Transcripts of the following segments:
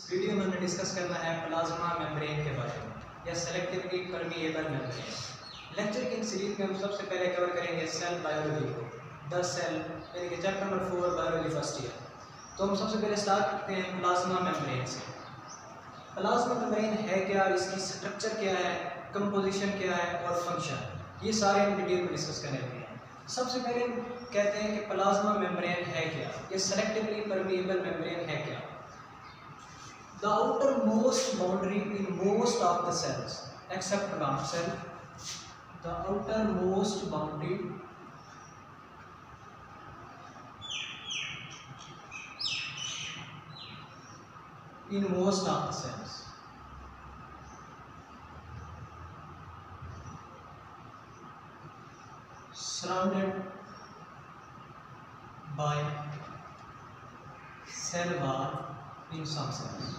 Video में हमें discuss करना है प्लाज्मा मेम्ब्रेन के बारे में या सेलेक्टिवली परमिएबल मेम्ब्रेन। लेक्चर की सीरीज में हम सबसे पहले कवर करेंगे सेल बायोलॉजी को, द सेल, यानी कि chapter number 4 biology first year. तो हम सबसे पहले स्टार्ट करते हैं प्लाज्मा मेम्ब्रेन से। प्लाज्मा मेम्ब्रेन है क्या, इसकी स्ट्रक्चर क्या है, कंपोजिशन क्या है और फंक्शन, ये सारे हम डिटेल में डिस्कस करने लगे हैं। सबसे पहले हम कहते हैं कि प्लाज्मा मेम्ब्रेन है क्या, ये सेलेक्टिवली परमिएबल मेम्ब्रेन है क्या। The outermost boundary in most of the cells except plant cell, the outermost boundary in most of the cells surrounded by cell wall in some cells.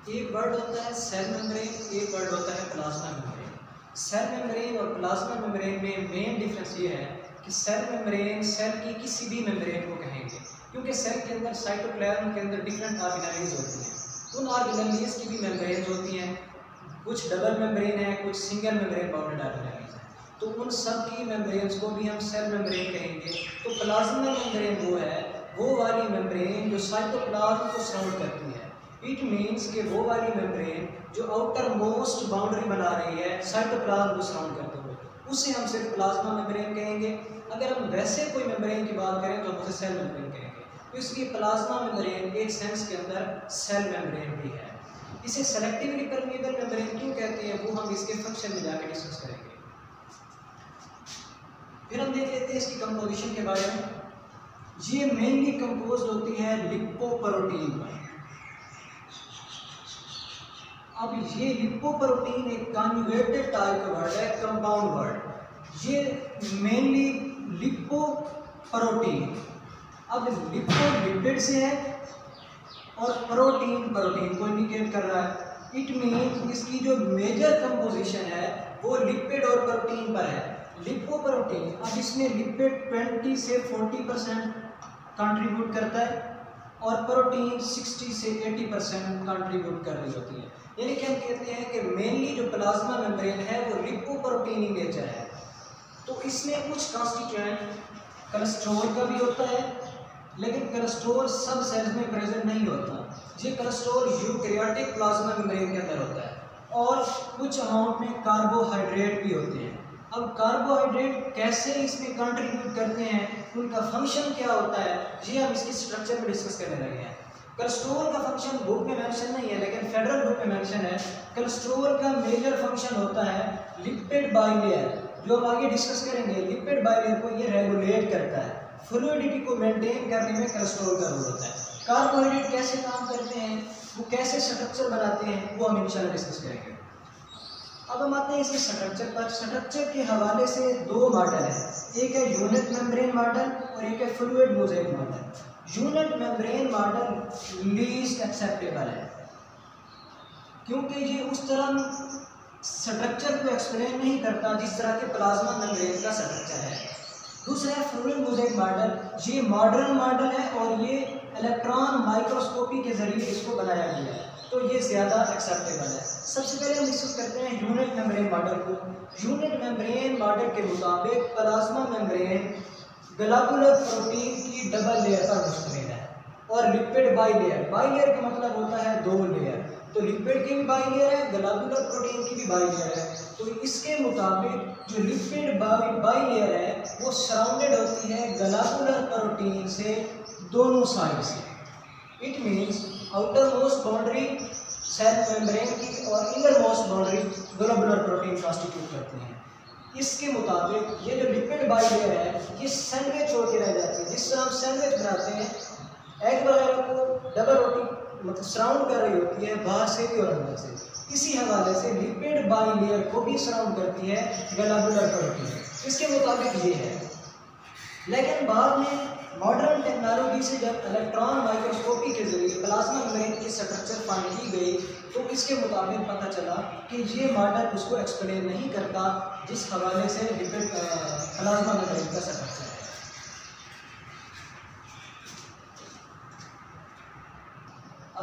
एक word होता है cell membrane, एक word होता है plasma membrane. Cell membrane और plasma membrane में main difference ये है कि सेल मेम्ब्रेन सेल की किसी भी मेम्ब्रेन को कहेंगे, क्योंकि सेल के अंदर साइटोप्लाज्म के अंदर डिफरेंट ऑर्गेनेलीज होती हैं। उन ऑर्गेनेलीज की भी मेम्ब्रेन होती हैं, कुछ डबल मेम्ब्रेन है, कुछ सिंगल मेम्ब्रेन बाउंडेड ऑर्गेनेलीज हैं। तो उन सब की मेम्ब्रेन्स को भी हम सेल मेम्ब्रेन कहेंगे। तो प्लाज्मा मेम्ब्रेन वो है, वो वाली मेम्ब्रेन जो साइटोप्लाज्म को सराउंड करती है। इट मीन्स कि वो वाली मेम्ब्रेन जो आउटर मोस्ट बाउंड्री बना रही है साइटोप्लाज्म को सराउंड करते हुए, उसे हम सिर्फ प्लाज्मा मेम्ब्रेन कहेंगे। अगर हम वैसे कोई मेम्ब्रेन की बात करें तो हम उसे सेल मेम्ब्रेन कहेंगे। तो इसलिए प्लाज्मा मेम्ब्रेन एक सेंस के अंदर सेल मेम्ब्रेन भी है। इसे सेलेक्टिवली परमिएबल मेम्ब्रेन क्यों कहते हैं, वो हम इसके फंक्शन में जाकर डिस्कस करेंगे। फिर हम देख लेते हैं इसकी कंपोजिशन के बारे में। ये मेनली कंपोज होती है लिपोप्रोटीन पर। अब ये लिपोप्रोटीन एक कॉन्जुगेटेड टाइप का वर्ड है, कंपाउंड वर्ड। ये मेनली लिपोप्रोटीन, अब लिपो लिपिड से है और प्रोटीन प्रोटीन को इंडिकेट कर रहा है। इट मीन्स इसकी जो मेजर कंपोजिशन है वो लिपिड और प्रोटीन पर है। लिपोप्रोटीन, अब इसमें लिपिड 20 से 40% कंट्रीब्यूट करता है और प्रोटीन 60 से 80% कंट्रीब्यूट कर रही होती है। यानी कि हम कहते हैं कि मेनली जो प्लाज्मा मेम्ब्रेन है वो लिपोप्रोटीन इन नेचर है। तो इसमें कुछ कॉन्स्टिट्यूएंट कोलेस्ट्रॉल का भी होता है, लेकिन कोलेस्ट्रॉल सब सेल्स में प्रेजेंट नहीं होता। ये कोलेस्ट्रॉल यूकैरियोटिक प्लाज्मा मेम्ब्रेन के अंदर होता है। और कुछ अमाउंट में कार्बोहाइड्रेट भी होते हैं। अब कार्बोहाइड्रेट कैसे इसमें कंट्रीब्यूट करते हैं, उनका फंक्शन क्या होता है, ये हम इसकी स्ट्रक्चर में डिस्कस करने लगे हैं। कोलेस्ट्रॉल का फंक्शन बुक में मेंशन नहीं है, लेकिन फेडरल बुक में मेंशन है। कोलेस्ट्रॉल का मेजर फंक्शन होता है लिपिड बाइलेयर, जो हम आगे डिस्कस करेंगे। लिपिड बाइलेयर को ये रेगुलेट करता है, फ्लूइडिटी को मेंटेन करने में कोलेस्ट्रॉल का रोल होता है। कार्बोहाइड्रेट कैसे काम करते हैं, वो कैसे स्ट्रक्चर बनाते हैं, वो हम इंशाल्लाह डिस्कस करेंगे। अब हम आते हैं इसके स्ट्रक्चर पर। स्ट्रक्चर के हवाले से दो मॉडल है, एक है यूनिट मेम्ब्रेन मॉडल और एक है fluid mosaic model. Unit membrane model least acceptable है, क्योंकि ये उस तरह स्ट्रक्चर को एक्सप्लेन नहीं करता जिस तरह के प्लाज्मा मेम्ब्रेन का स्ट्रक्चर है। दूसरा है फ्लूइड मोज़ेक मॉडल, ये मॉडर्न मॉडल है और ये इलेक्ट्रॉन माइक्रोस्कोपी के जरिए इसको बनाया गया है, तो ये ज़्यादा एक्सेप्टेबल है। सबसे पहले हम डिस्कस करते हैं यूनिट मेम्ब्रेन मॉडल को। यूनिट मेम्ब्रेन मॉडल के मुताबिक प्लाज्मा मेम्ब्रेन ग्लोबुलर प्रोटीन की डबल लेयर पर मुश्तमिल है और लिपिड बाइलेयर। बाइलेयर का मतलब होता है दो लेयर, तो लिपिड की भी बाइलेयर है, ग्लोबुलर प्रोटीन की भी बाइलेयर है। तो इसके मुताबिक जो लिपिड बाइलेयर है वो सराउंडेड होती है ग्लोबुलर प्रोटीन से दोनों साइड से। It means outermost boundary cell membrane की और innermost boundary globular protein constitute करते हैं। इसके मुताबिक ये जो लिपिड बाइलेयर है ये सैंडविच होकर रह जाती है। जिस तरह हम सैंडविच बनाते हैं, एग वगैरह को डबल रोटी मतलब सराउंड कर रही होती है बाहर से भी और अंदर से, इसी हवाले से लिपिड बाइलेयर को भी सराउंड करती है ग्लोबुलर प्रोटीन। इसके मुताबिक ये है। लेकिन बाद में मॉडर्न टेक्नोलॉजी से जब इलेक्ट्रॉन माइक्रोस्कोपी के जरिए प्लाज्मा मेम्ब्रेन की स्ट्रक्चर फाइंड की गई, तो इसके मुताबिक पता चला कि ये मॉडल उसको एक्सप्लेन नहीं करता जिस हवाले से प्लाज्मा मेम्ब्रेन का स्ट्रक्चर है।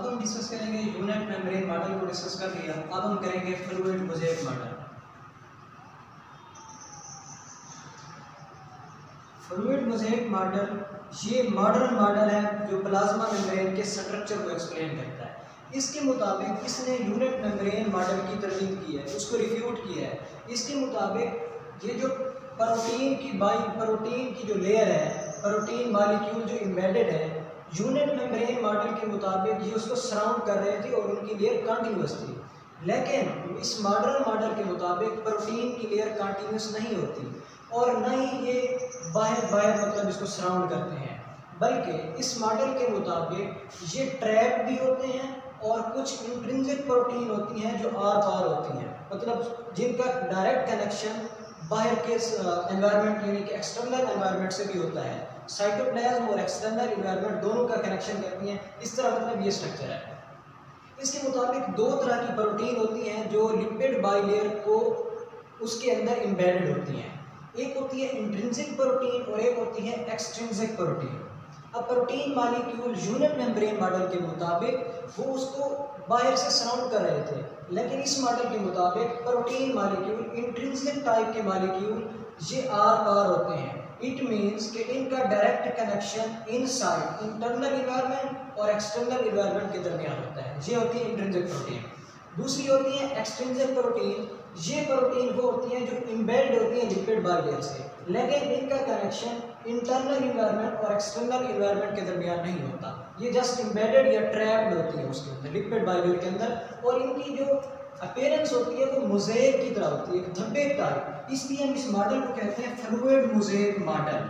अब हम डिस्कस करेंगे यूनिट मेम्ब्रेन मॉडल को डिस्कस कर लिया, अब हम करेंगे fluid mosaic model. Fluid mosaic model ये मॉडर्न मॉडल है जो प्लाज्मा मेम्ब्रेन के स्ट्रक्चर को एक्सप्लेन करता है। इसके मुताबिक इसने यूनिट मेम्ब्रेन मॉडल की तरतीब की है, उसको रिफ्यूट किया है। इसके मुताबिक ये जो प्रोटीन की जो लेयर है, प्रोटीन मॉलिक्यूल जो एम्बेडेड है, यूनिट मेम्ब्रेन मॉडल के मुताबिक ये उसको सराउंड कर रहे थे और उनकी लेयर कंटिन्यूस थी। लेकिन इस मॉडर्न मॉडल के मुताबिक प्रोटीन की लेयर कंटिन्यूस नहीं होती और न ही ये बाहर मतलब इसको सराउंड करते हैं, बल्कि इस मॉडल के मुताबिक ये ट्रैप भी होते हैं और कुछ इंट्रिंसिक प्रोटीन होती हैं जो आर पार होती हैं, मतलब जिनका डायरेक्ट कनेक्शन बाहर के एनवायरनमेंट यानी कि एक्सटर्नल एनवायरनमेंट से भी होता है। साइटोप्लाज्म और एक्सटर्नल एनवायरनमेंट दोनों का कनेक्शन करती हैं। इस तरह मतलब ये स्ट्रक्चर है। इसके मुताबिक दो तरह की प्रोटीन होती हैं जो लिपिड बाइलेयर को उसके अंदर एम्बेडेड होती हैं। एक होती है इंट्रिंसिक प्रोटीन और एक होती है एक्सट्रिंसिक प्रोटीन। अब protein molecule unit membrane model के मुताबिक वो उसको बाहर से सराउंड कर रहे थे, लेकिन इस मॉडल के मुताबिक प्रोटीन मॉलिक्यूल इंट्रिंसिक टाइप के मॉलिक्यूल ये आर पार होते हैं। इट मीन्स कि इनका direct connection inside internal environment और एक्सटर्नल इन्वायरमेंट के दरमियान होता है। ये होती है इंट्रिंसिक प्रोटीन। दूसरी होती है एक्सट्रिंसिक प्रोटीन। ये प्रोटीन वो होती हैं जो एम्बेडेड होती हैं लिपिड बाइलेयर से, लेकिन इनका कनेक्शन इंटरनल इन्वायरमेंट और एक्सटर्नल इन्वायरमेंट के दरमियान नहीं होता। ये जस्ट एम्बेडेड या ट्रैप्ड होती है उसके अंदर, लिपिड बाइलेयर के अंदर, और इनकी जो अपीयरेंस होती है वो मोज़ेक की तरह होती है, धब्बे टाइप। इसलिए हम इस मॉडल को कहते हैं फ्लूइड मोज़ेक मॉडल।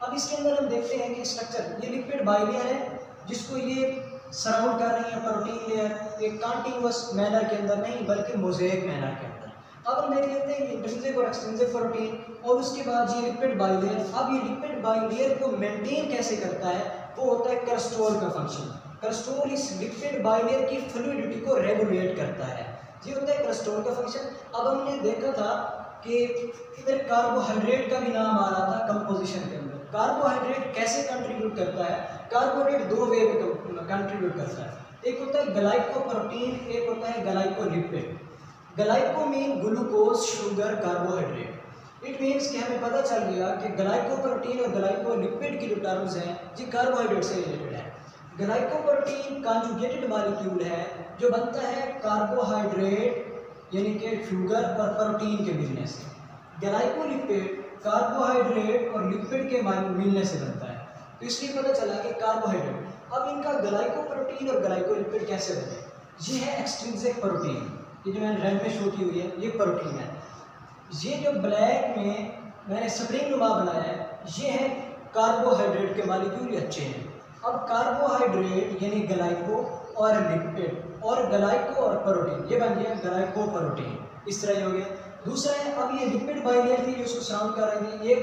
अब इसके अंदर हम देखते हैं कि स्ट्रक्चर, ये लिपिड बाइलेयर है जिसको ये सराउंड कर रही है प्रोटीन लेयर, एक कंटिन्यूअस मैनर के अंदर नहीं बल्कि मोज़ेक मैनर के अंदर। अब हम देख लेते हैं इंट्रिंसिक और एक्सट्रिंसिक प्रोटीन और उसके बाद ये लिपिड बाइलेयर। अब ये लिपिड बाइलेयर को मेंटेन कैसे करता है, वो होता है कोलेस्ट्रॉल का फंक्शन। कोलेस्ट्रॉल इस लिपिड बाइलेयर की फ्लूइडिटी को रेगुलेट करता है, ये होता है कोलेस्ट्रॉल का फंक्शन। अब हमने देखा था कि इधर कार्बोहाइड्रेट का भी नाम आ रहा था कंपोजिशन के अंदर। कार्बोहाइड्रेट कैसे कंट्रीब्यूट करता है? कार्बोहाइड्रेट दो वे में कंट्रीब्यूट करता है, एक होता है ग्लाइकोप्रोटीन, एक होता है glycolipid. Glyco mean glucose, sugar, carbohydrate. It means कि हमें पता चल गया कि ग्लाइकोप्रोटीन और ग्लाइकोलिपिड की जो टर्म्स हैं ये कार्बोहाइड्रेट से रिलेटेड है। ग्लाइकोप्रोटीन कॉन्जुगेटेड मॉलिक्यूल है जो बनता है कार्बोहाइड्रेट यानी कि शुगर और प्रोटीन के मिलने से। ग्लाइकोलिपिड कार्बोहाइड्रेट और लिपिड के मिलने से बनता है, तो इसलिए पता चला कि कार्बोहाइड्रेट। अब इनका ग्लाइकोप्रोटीन और ग्लाइकोलिपिड कैसे बने? ये है एक्सट्रिंसिक प्रोटीन, ये जो मैंने रेड में शो की हुई है ये प्रोटीन है। ये जो ब्लैक में मैंने स्प्रिंग नुमा बनाया है ये है कार्बोहाइड्रेट के मॉलिक्यूल, अच्छे हैं। अब कार्बोहाइड्रेट यानी ग्लाइको और लिपिड और ग्लाइको और प्रोटीन, ये बन गया ग्लाइकोप्रोटीन, इस तरह ये हो गया। दूसरा है, अब ये लिपिड बाइलेयर थी जो उसको सराउंड कर रही थी, ये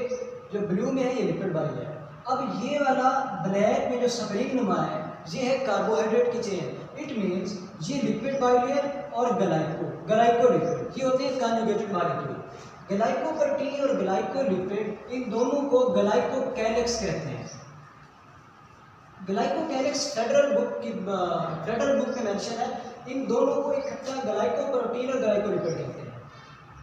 जो ब्लू में है ये लिपिड बाइलेयर। अब ये वाला ब्लैक में जो स्प्रिंग नुमा है ये है कार्बोहाइड्रेट की चेन। इट मीन्स ये लिपिड बाइलेयर और ग्लाइकोलिपिड ये होते हैं कॉन्जुगेटेड मॉलिक्यूल। ग्लाइकोप्रोटीन और ग्लाइकोलिपिड इन दोनों को ग्लाइकोकैलिक्स कहते हैं। ग्लाइकोकैलिक्स फेडरल बुक में मेंशन है। इन दोनों को इकट्ठा ग्लाइकोप्रोटीन और ग्लाइकोलिपिड कहते हैं।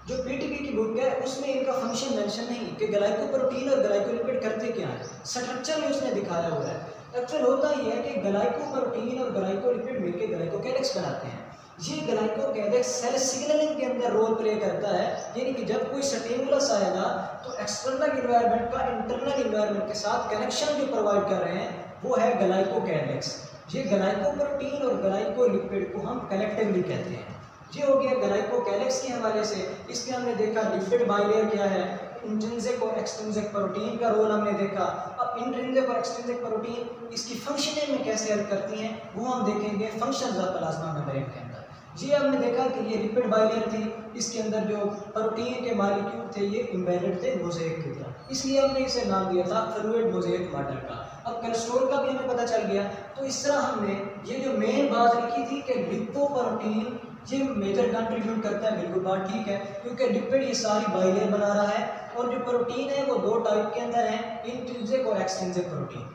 जो पीटीपी की बुक है उसमें इनका फंक्शन मेंशन नहीं कि ग्लाइकोप्रोटीन और ग्लाइकोलिपिड करते क्या है, स्ट्रक्चर में उसने दिखाया हुआ है। एक्चुअल होता ही है कि ग्लाइकोप्रोटीन और ग्लाइकोलिपिड मिलकर ग्लाइकोकैलिक्स बनाते हैं। ये ग्लाइकोकैलिक्स सेल सिग्नलिंग के अंदर रोल प्ले करता है, यानी कि जब कोई स्टिमुलस आएगा तो एक्सटर्नल इन्वायरमेंट का इंटरनल इन्वायरमेंट के साथ कनेक्शन जो प्रोवाइड कर रहे हैं वो है ग्लाइकोकैलिक्स। ये ग्लाइकोप्रोटीन और ग्लाइकोलिपिड को हम कलेक्टिवली कहते हैं। ये हो गया ग्लाइकोकैलिक्स के हवाले से। इसमें हमने देखा लिपिड बाइलेयर क्या है, इंट्रिंसिक और एक्सट्रिंसिक प्रोटीन का रोल हमने देखा। अब इंट्रिंसिक और एक्सट्रिंसिक प्रोटीन इसकी फंक्शनिंग में कैसे हेल्प करती हैं वो हम देखेंगे फंक्शंस ऑफ प्लाज्मा मेम्ब्रेन के अंदर। ये हमने देखा कि ये लिपिड बाइलेयर थी, इसके अंदर जो प्रोटीन के मॉलिक्यूल थे ये एम्बेडेड थे मोज़ेक की तरह, इसलिए हमने इसे नाम दिया था फ्लूइड मोज़ेक मॉडल का। अब कोलेस्ट्रॉल का भी हमें पता चल गया, तो इस तरह हमने ये जो मेन बात लिखी थी कि लिपोप्रोटीन ये मेजर कंट्रीब्यूट करता है, बिल्कुल बात ठीक है, क्योंकि लिपिड ये सारी बाइलेयर बना रहा है और जो प्रोटीन है वो दो टाइप के अंदर है, इंट्रिंसिक और एक्सट्रिंसिक प्रोटीन।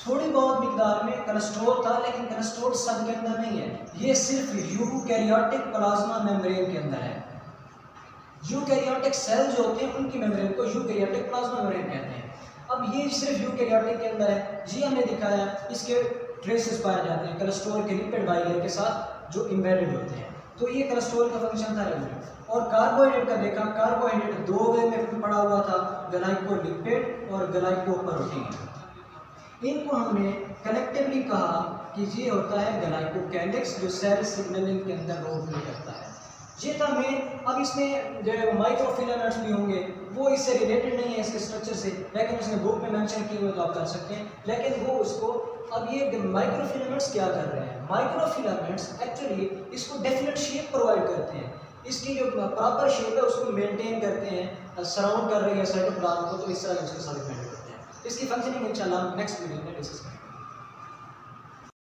थोड़ी बहुत मिकदार में कोलेस्ट्रॉल था, लेकिन कोलेस्ट्रॉल सब के अंदर नहीं है, ये सिर्फ यूकैरियोटिक प्लाज्मा मेम्ब्रेन के अंदर है। यूकैरियोटिक सेल जो होते हैं उनकी मेम्ब्रेन को यूकैरियोटिक प्लाज्मा मेम्ब्रेन कहते हैं। अब ये सिर्फ यूकैरियोटिक के अंदर है जी, हमने दिखाया इसके ट्रेसेस पाए जाते हैं कोलेस्ट्रॉल के लिपिड बाइलेयर के साथ जो एम्बेडेड होते हैं। तो ये कोलेस्ट्रॉल का फंक्शन था रेगुलर। और कार्बोहाइड्रेट का देखा, कार्बोहाइड्रेट दो वे में पड़ा हुआ था, ग्लाइकोलिपिड और ग्लाइकोप्रोटीन। इनको हमने कलेक्टिवली कहा कि ये होता है ग्लाइकोकैलिक्स जो सेल सिग्नलिंग के अंदर रोल प्ले करता है। ये था मेन। अब इसमें जो माइक्रोफिलामेंट्स भी होंगे वो इससे रिलेटेड नहीं है इसके स्ट्रक्चर से, लेकिन उसने बुक में मेंशन किए हुए तो आप कर सकते हैं, लेकिन वो उसको अब ये माइक्रोफिलामेंट्स क्या कर रहे हैं, माइक्रोफिलामेंट्स एक्चुअली इसको डेफिनेट शेप प्रोवाइड करते हैं, इसकी जो प्रॉपर शेप है उसको मेंटेन करते हैं, सराउंड कर रही है साइटोप्लाज्म को, तो इस तरह उसके साथ मेंटेन करते हैं। इसकी फंक्शनिंग इंशाल्लाह नेक्स्ट वीडियो में डिस्कस करेंगे।